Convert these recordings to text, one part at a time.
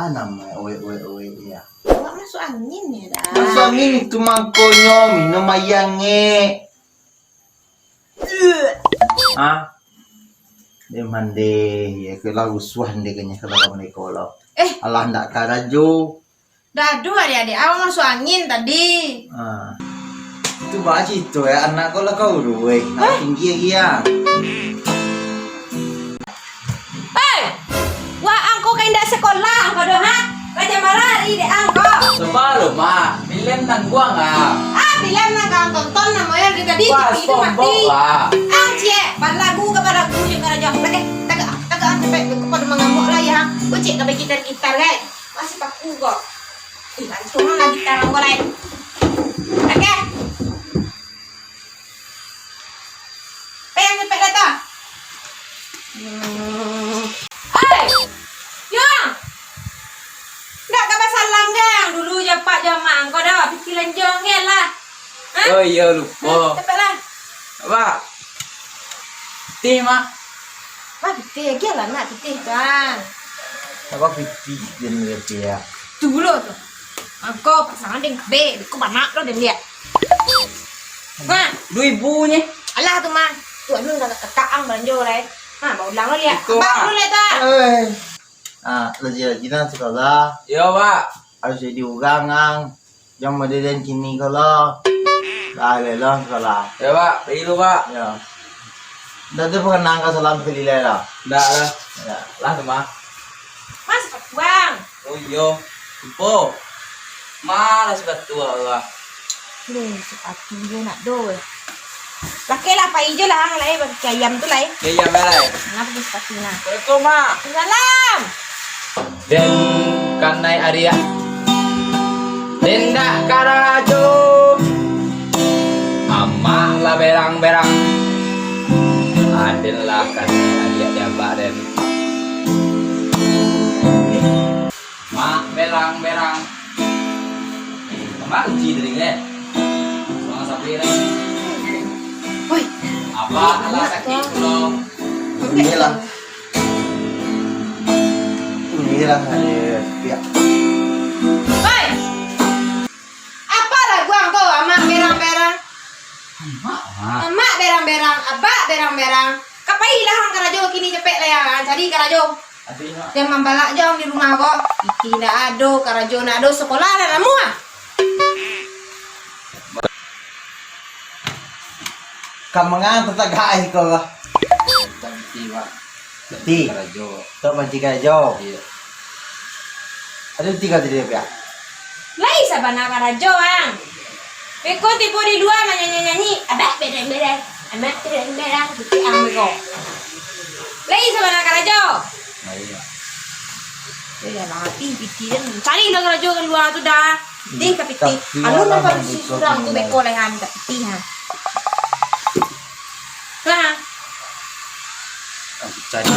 namanya oe ya. Wah, masuk angin ya dah. Masuk angin itu mangkonyo minum ayange. Ah, dia mande ya kalau usuhan dia kayaknya kalau kamu kalau. Allah ndak karajo. Dadu adik-adik, awak masuk angin tadi. Ah, itu baca itu ya anak kau ruwe, nak tinggi ya. Wah, angko kayak ndak sekolah, angko doh ha? Raja marari deh angko. Sebalo ma, bilen nang gua nggak. Bilang nak kang tonton namanya kita di Pas TV itu mati. tombol lah. Cie, pada lagu yang raja. Tagak sampai kepada mengamuk lah ya. Ucik ke gitar guys. Masih paku kok. Langsung lah gitar angko lain. Oke. Pengen cepet datang. Yang nggak kabar salam gang dulu ya Pak Jamang kau dah pikiran jongel lah. Oh iya lupa. Cepatlah. Apa? Tima. Wah, putih lagi lah nak putih kan. Apa piti dan dia. Dulu tuh. Angko pasangan dengan B, kau banyak loh dan dia. Nah, 2000 nya. alah tuh mah. Tuh anu nggak ketaang banjo lah. Nah, mau ulang lo lihat. Itu, Bang Mak. dulu tak. Rajin-rajinan sekolah Iya pak. harus jadi ugangang. Yang modern kini kalau lah sekolah. Ya pak, pergi lu pak. Ya. Dan tu bukan nangka salam pilih lah. Nggak lah. Ya. Lah sama. Mas, bang. Oh iya. Lupa. Malas batu lah. Loh, sepatu dia nak doi. Pakai lah apa hijau lah, hang lah pakai ayam tu lah. Ya iya melay. Kenapa dia sepatu nak? Assalamualaikum mak. Salam. Den kanai Arya. Denda karajo. Ama lah berang-berang. Aden lah kanai Arya jabaden. Mak berang-berang. Mak uji dringnya. Soalnya sapi lah. Woi, Apa alah sakit belum? Inilah. Inilah ada pihak. woi. Apa lah gua kau amak berang-berang. Mak. Amak berang-berang, abak berang-berang. Kapai lah hang karajo kini cepet lah ya. Cari karajo. Adik mak. Yang membalak jong di rumah kok. Iki nak ado, karajo nak ado sekolah lah kamu ah. Kamu ngan tetap guys kau lah. Cantik mak. Ti. Karajo. Tak mancing aja. Iya. Ada 3 tadi pihak. Lai sabana karajo ang. Beko tipu di luar nyanyi-nyanyi. Abak berang-berang. Amak berang-berang. Gitu ang beko. Lai sabana karajo. Nah, iya. Ya lah, piti dan cari lah karajo keluar tu dah. Piti ke piti. Tapi Alun malam apa yang si butuh surang tu tinggal. beko lehan ke piti ha. Nah, Aku cari.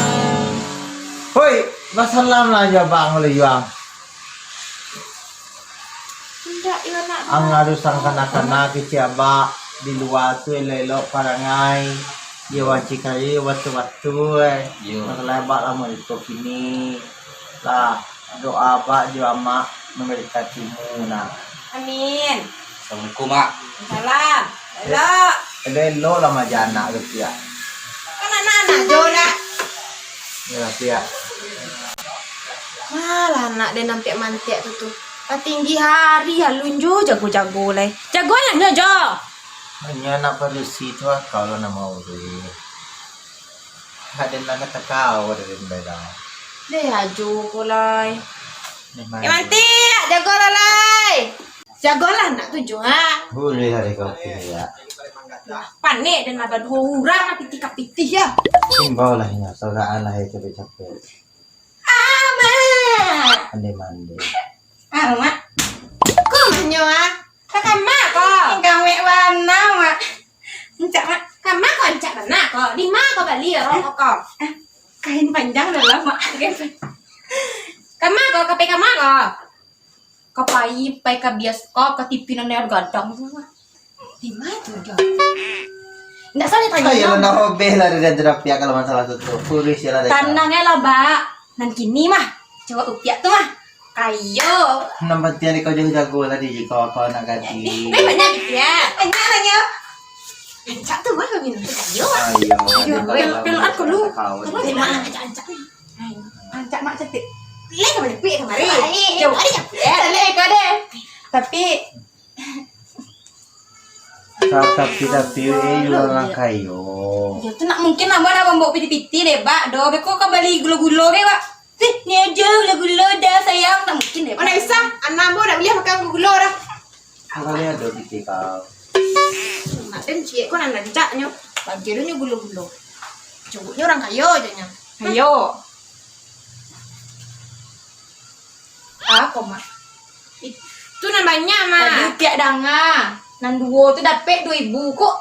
Hoi, masalah lah aja bang oleh Yuang. tidak ya nak. Ang harus ang kanak-kanak kiciaba di luar tu elok parangai. Dia wajib kali waktu-waktu Yo. Masalah bak lama itu kini lah doa bak juga mak memberkatimu nah. Amin. Assalamualaikum mak. Salam. Elok. Elok lama jana gitu ya. Kan anak-anak Jona. Ya ya. Malah anak dia nampak mantek tu tu. Tinggi hari halun jo jago-jago lai. Jagoan lah jo. Hanya nak perusi tu kalau nak mau tu. Ada nak kata kau ada benda. Deh ajo ko lai. Ni Manti, jago lah lai. Jago lah nak tu jo ha. boleh hari kau ya. Panik dan ada 2 orang mati tika pitih ya. Timbau lah ya, saudaraan lah ya capek-capek. Amat. Mandi-mandi. Mak. Kok menyo ah? Kakak mak kok. Gawe warna mak. Encak mak. Kamak kok encak warna kok. Di mak kok bali rok kok. Kain panjang dah mak. Kamak kok kape kamak kok. Kapai pai ke bioskop ke TV nang layar gadang semua. Di mana tuh jo? Nggak salah tanya. Ayo nak hobi lah dari terapi kalau masalah tu. Furis ya lah. Tanangnya lah, Mbak. Nan kini mah. Coba upiak tuh mah. Kayo. Nampak tiada kau jago tadi jika kau nak ganti. Banyak gitu ya. Banyak nanya. Ancak tuh mah minum kayo. Ayo, aku lu. Kamu mana ancak. Ancak mak cantik. Lek sama depi kemarin. Jauh ada ya. Lek kau deh. Tapi Tapi orang kayo. ya tuh nak mungkin abang nak bawa piti-piti deh, Pak. Do, beko kembali gulo-gulo ke, Pak. Sih, ni aja gulo-gulo dah sayang, tak mungkin deh. Mana bisa? Anak mau dah boleh makan gulo dah. Kalau ni ada di kau. Nak dan cik kau nak lanjaknya. Bagi dia gulo-gulo. Cukupnya orang kayo aja nya. Kayo. Apa, Mak? Itu namanya, Mak. Tadi tiak danga. Nan duo tu dapat 2,000 kok.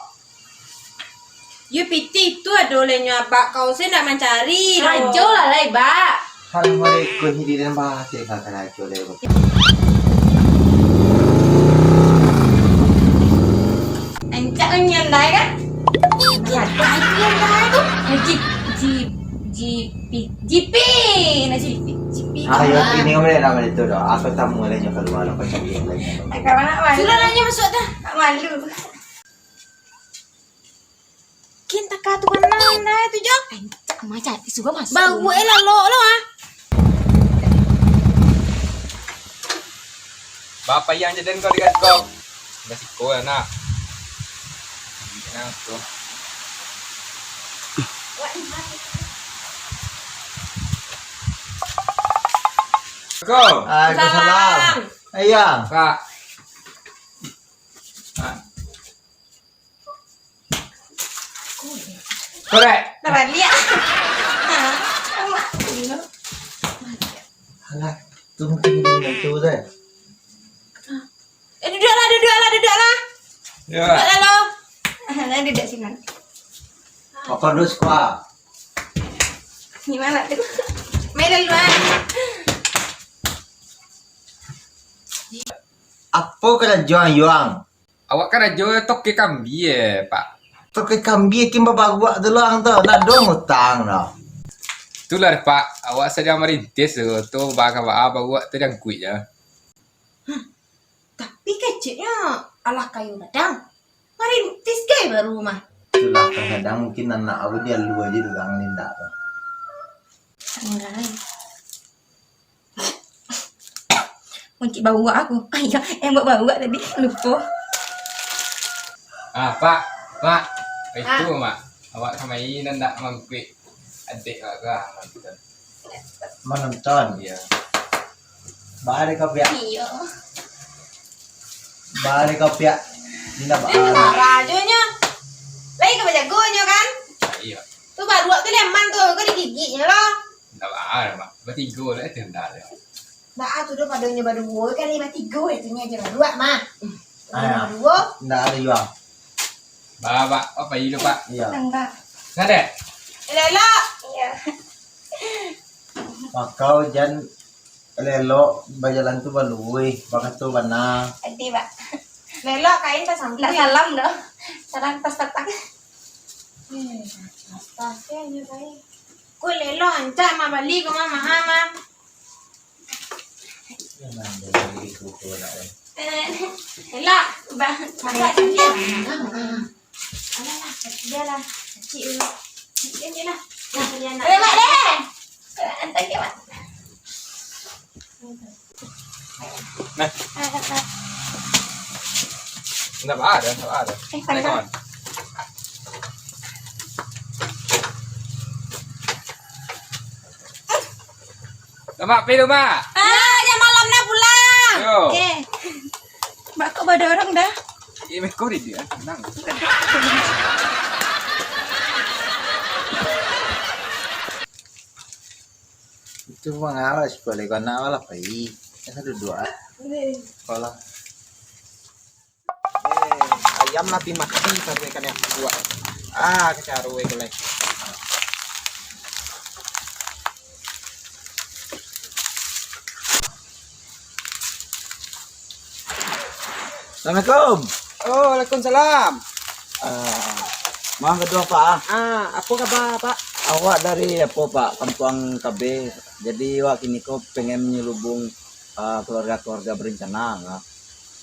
You piti itu adolenya Pak kau sih nak mencari. Rajo lah lah, Pak. Kalau mereka hidup dalam bahasa kata rajo lewat. Encak nyandai kan? Ya, ada nyandai tu. Jipi. Nah, jipi. Ayo ini kau boleh nama itu dah. Aku tamu lainnya keluar aku cari yang lainnya. Kawan nak malu. Sudah nanya masuk dah. Tak malu. Kita katu mana itu jok? Encak macam suka masuk. Bau elah lo ah. Bapak yang jadian kau dekat kau. Masih kau nak. Nah, tu. Kau. Waalaikumsalam. Ayang. Kak. Korek. Tahan lihat. Alah, tu mungkin itu dah. Duduk lah. Ya. Duduk lah lo. Nah, duduk sini. Apa dulu sekolah? Gimana tuh? Main duluan. Apa kena jual yuang? Awak kan aja tok ke kambi Pak. Tu ke kambi kim bapa gua dulu ang tu nak dong utang dah. Itulah Pak, awak saja merintis tu baka apa buat tu yang kuih ya. Tapi kecilnya ala kayu badang. Mari tis gay baru mah. Itulah kadang mungkin anak aku dia lu aja tukang lindak tu. Enggak. Kunci bawa aku. Ayo, yang bawa tadi lupa. Pak. Itu mak. Awak sama ini nak mangkuk adik agak nonton. Menonton. Ya. Bahari kau pihak. Iya. Bahari kau pihak. Tidak Ini bahari. rajonya. Lagi ke jagonya kan? Iya. Tuh baru tuh leman tuh, kok digiginya loh. Tidak bahari mak. Bertiga lah itu hendak. Nah, tuh udah padanya baru dua kan 53 itunya aja dua mah. Ayah. Dua. Tidak ada yuang. Bapak, apa itu Pak? Iya. Enggak. Nggak ada? Lelo. Iya. Makau jan lelo bajalan tu balui, bakat tu bana. Adi, Pak. Lelo kain tas sampai. Enggak salam dah. Sekarang tas tak. Tasnya ini baik. Kue lelo ancak mah bali ke mama mama. Jangan dari kuku nak. Lelo, bah. Masa dia. Alah, dia lah. Cik dulu. Ini lah. Ada mak deh. Antar ke mak. Nah. Tidak ada. Pandai. Kawan. Mak, pergi mak. Jam malam dah pulang. Yo. Oke. Mbak kok ada orang dah? Ini kau di dia. Tenang. Itu mengawas boleh kau nak lah pai. Yang ada dua. Kalau Ayam nabi mati sampai kan yang buat kecaruwe golek. Assalamualaikum. Oh, waalaikumsalam. Mohon kedua Pak. Apa kabar Pak? Awak dari apa Pak? Kampung KB. Jadi wak kini kau pengen menyelubung keluarga-keluarga berencana. Nah.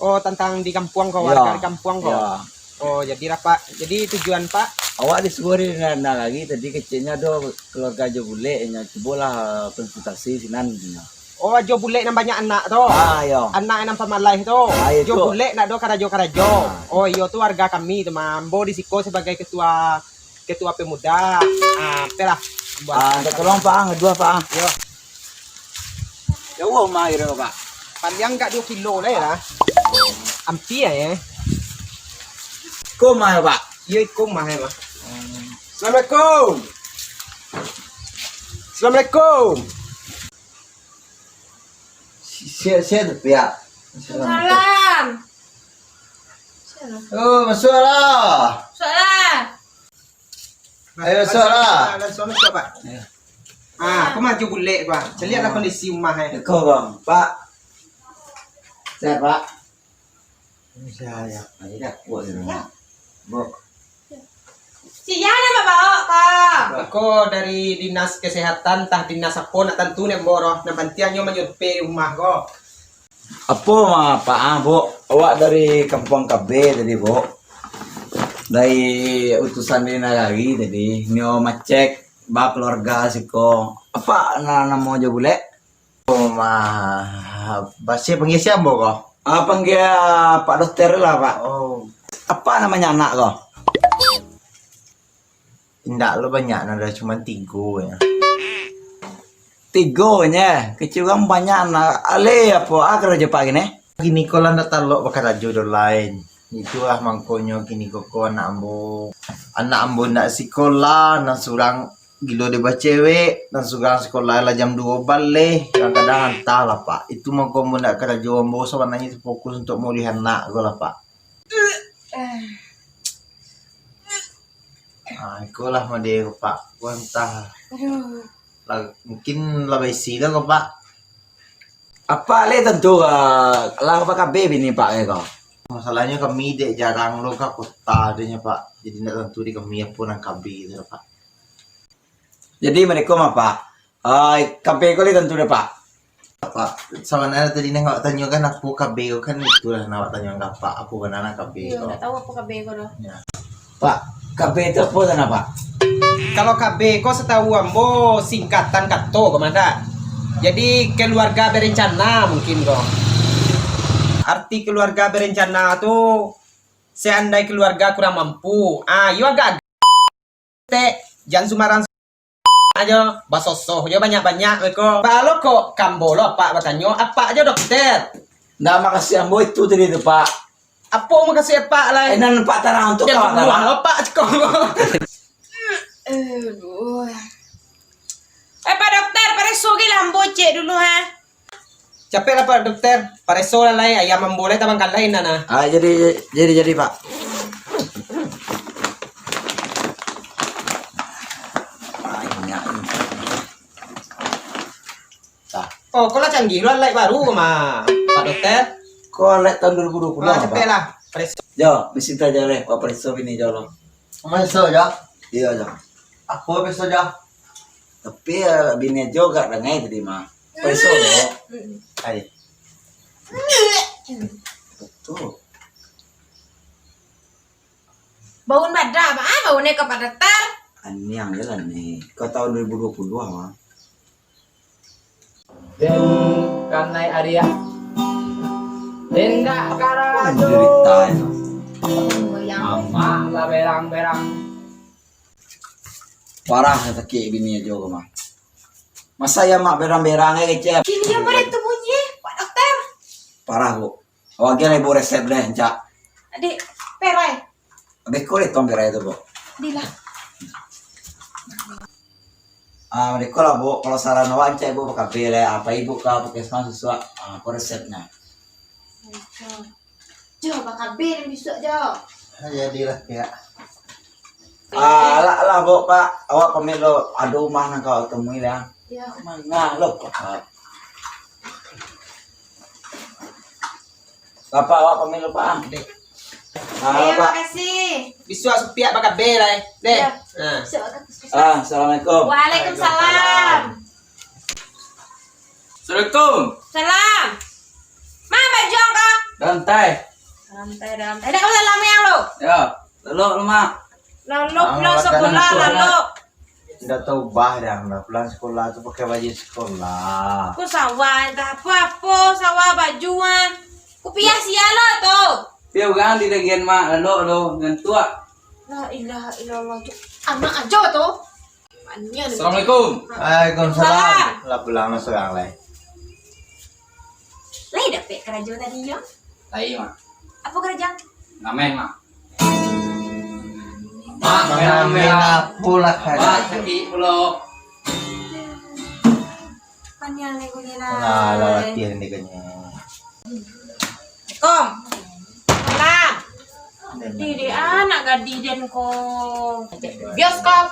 Oh, tentang di kampung kok, Iya. warga di kampung kok. Ya. Oh, jadi Pak. Jadi tujuan Pak. Awak disuruh nah lagi tadi kecilnya do keluarga jo bule nya cobalah konsultasi sinan. Oh, jo bule nang banyak anak tuh. Yo. Anak nang pamalai tuh. Itu. Jo bule nak do karajo-karajo. Oh, iyo tuh warga kami tuh, Mambo di Siko sebagai ketua pemuda. Pelah. Tolong Pak, dua Pak. Yo. Ya wow mah iro Pak. Panjang enggak 2 kilo lah ya. Ampia ya. Kau mah Pak. Iya, ikum mah ya, Mas. Assalamualaikum. Assalamualaikum. Saya tuh ya. Salam. Oh, masuk lah. Salam. Ayo, salah. Suami Pak. Aku maju bule Pak. Saya lihatlah kondisi rumah ya. Kau bang, Pak. Saya Pak. Saya. Ini dah kuat ini. Bu. Si Yana mah bawa kok. Aku dari dinas kesehatan, tah dinas apa nak tentu nih boroh. Nah bantiannya menyuruh rumah kok. Apa mah Pak Bu? Awak dari kampung KB tadi Bu. Dari utusan dina lagi tadi. Nyo macek ba keluarga siko. Apa nama aja bule? Oh, mah. Basi pengisian bo kok. Panggil Pak Dokter lah Pak. Oh. Apa namanya anak kok? Tidak lo banyak, ada cuma 3 ya. 3 nya. Kecil kan banyak anak. Ale apa kerja Pak gini? Gini kalau anda talok bakal jodoh lain. Itulah mangkonyo kini koko anak ambo nak sekolah, nak surang gilo deba cewek, nak surang sekolah lah jam 2 balik, kadang-kadang hantar lah Pak. Itu mangko nak kada jauh ambo sebenarnya fokus untuk mulihan nak lah Pak. Ikulah mau dia Pak, gua entah. Mungkin lebih sila kok Pak. Apa le tentu lah apa KB ini Pak ya kok? Masalahnya kami dek jarang lo ke kota adanya Pak. Jadi tidak tentu di kami pun yang KB gitu Pak. Jadi mereka mah Pak. KB ko le tentu deh Pak. Pak, sebenarnya tadi nengok tanya kan aku KB kan itulah nawak tanya enggak Pak. Aku benar KB Iya, kok. enggak tahu apa KB kok dah. Ya. Pak, KB itu apa dan Pak? Kalau KB kok setahu ambo singkatan kato kemana? Jadi keluarga berencana mungkin kok. Arti keluarga berencana tuh seandainya keluarga kurang mampu. Yo agak jangan sumaran aja basosoh aja banyak-banyak kok. Kalau kok kambolo Pak bertanya apa aja dokter? Nggak makasih ambo itu tadi itu Pak. Apa mau kasih Pak lah? Enan Pak tarang untuk Yang kawan buah Pak kok. Aduh. Pak dokter, pereso ke lambo cek dulu ha. Capek lah Pak dokter. Pareso lah ya, ayam memboleh tabang kalahin na. Jadi Pak. Oh, kalau canggih lah baru mah Pak dokter. Kau lihat tahun 2020 Nah, apa? capek lah. Pareso. Jo, bisita aja deh, Pak Preso ini jolo. Masuk ya. Iya Jo. Aku besok ya. Tapi bini Jo gak dengai tadi mah. Preso Jo. Ayo. Tuh. Baun badra apa? Baunnya ke Pak dokter. Ini yang jalan nih. Kau tahun 2020 mah. Dan kanai Arya. Tindak Derita karajo. itu. Mama lah berang-berang. Parah sakit bini Jo mah. Masa ya mak berang-berangnya kecil. Kini dia pada tubuhnya, Pak dokter. Parah Bu. Awaknya ibu resep deh, Cak. Adik, perai. Abis kulit tong berai itu Bu. Dilah. Mereka lah Bu, kalau saran awak cek Bu pakai bele apa ibu kah pakai semua sesuatu apa resepnya. Jo, bakal bir besok Jo. Jadilah ya. Lah Bu Pak, awak pemilu aduh mah nang kau temui lah. Ya. Mana lo Pak? Bapak awak pemilu Pak. Terima Pak. kasih. Biswa sepiak pakai B lah. Deh. Ya. Nah. Besok aku spesial. Assalamualaikum. Waalaikumsalam. Assalamualaikum. Salam. Ma baju kau. Dalam tay. Dalam teh. Dah kau salam yang lo. Ya. Lalu lu mak. Lalu Ah, pulang makanan sekolah sekolah. lalu. Tidak tahu bah dah pulang sekolah tu pakai baju sekolah. Aku sawah entah apa sawah bajuan. Aku piah siala tu. Dia bukan di bagian mak. Lalu lu dengan tua. La ilaha illallah. Anak aja tu. Manya ni. Assalamualaikum. Waalaikumsalam. Lah pulang na seorang lain. Lai dapat kerja tadi ya. Tai mak. Apa kerja? Ngamen mak. Mengambil pula Mak kada. sakit pulau. Panjang ni kunya Nah, lah. latihan ni kanya. Kom. Salam. Diri anak gadi den ko. Bioskop.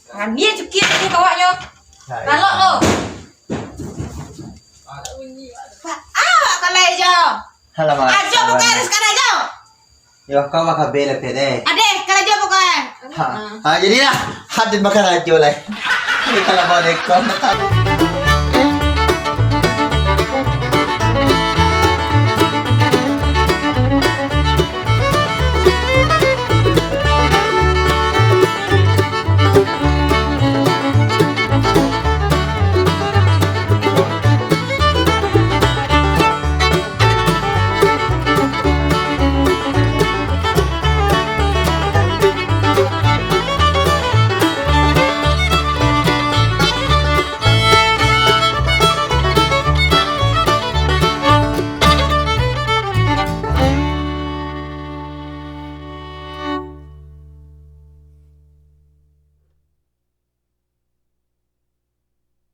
Kami cukit ni kawaknya. Lalu lo. Pak, awak kalau aja. Halam Aja bukan sekarang aja. Yo kau makan bela pede. Ade, kalau aja bukan. Jadi lah hadin makan rajo lah. Ini kalau mau dekor.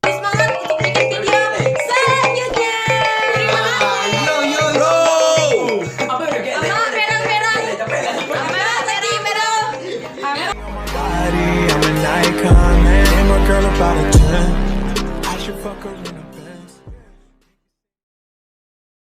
Semangat untuk bikin video selanjutnya. Mama, berang. Mama, tadi berang. Body, I'm an icon, man. And my girl about a 10. I should fuck her in a